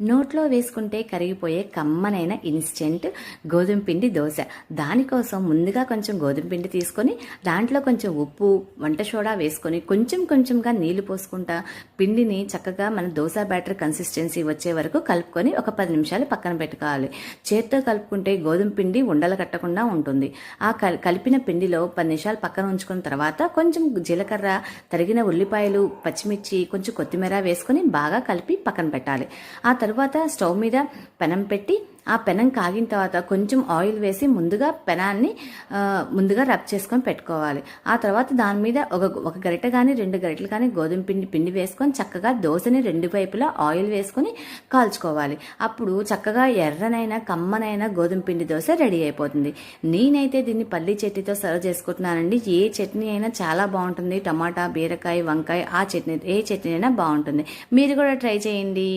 నోట్లో వేసుకుంటే కరిగిపోయే కమ్మనైన ఇన్స్టెంట్ గోధుమ పిండి దోశ. దానికోసం ముందుగా కొంచెం గోధుమ పిండి తీసుకొని దాంట్లో కొంచెం ఉప్పు, వంట సోడా వేసుకొని కొంచెం కొంచెంగా నీళ్లు పోసుకుంటా పిండిని చక్కగా మన దోశ బ్యాటర్ కన్సిస్టెన్సీ వచ్చే వరకు కలుపుకొని ఒక 10 నిమిషాలు పక్కన పెట్టుకోవాలి. చేత్తో కలుపుకుంటే గోధుమ పిండి ఉండలు కట్టకుండా ఉంటుంది. ఆ కలిపిన పిండిలో 10 నిమిషాలు పక్కన ఉంచుకున్న తర్వాత కొంచెం జీలకర్ర, తరిగిన ఉల్లిపాయలు, పచ్చిమిర్చి, కొంచెం కొత్తిమీర వేసుకొని బాగా కలిపి పక్కన పెట్టాలి. ఆ తర్వాత స్టవ్ మీద పెనం పెట్టి ఆ పెనం కాగిన తర్వాత కొంచెం ఆయిల్ వేసి ముందుగా పెనాన్ని ముందుగా రబ్ చేసుకొని పెట్టుకోవాలి. ఆ తర్వాత దాని మీద ఒక గరిటె కానీ 2 గరిటెలు కానీ గోధుమ పిండి వేసుకొని చక్కగా దోశని 2 వైపులా ఆయిల్ వేసుకొని కాల్చుకోవాలి. అప్పుడు చక్కగా ఎర్రనైన కమ్మనైన గోధుమ పిండి దోశ రెడీ అయిపోతుంది. నేనైతే దీన్ని పల్లీ చట్నీతో సర్వ్ చేసుకుంటున్నానండి. ఏ చట్నీ అయినా చాలా బాగుంటుంది. టమాటా, బీరకాయ, వంకాయ, ఆ చట్నీ ఏ చట్నీ అయినా బాగుంటుంది. మీరు కూడా ట్రై చేయండి.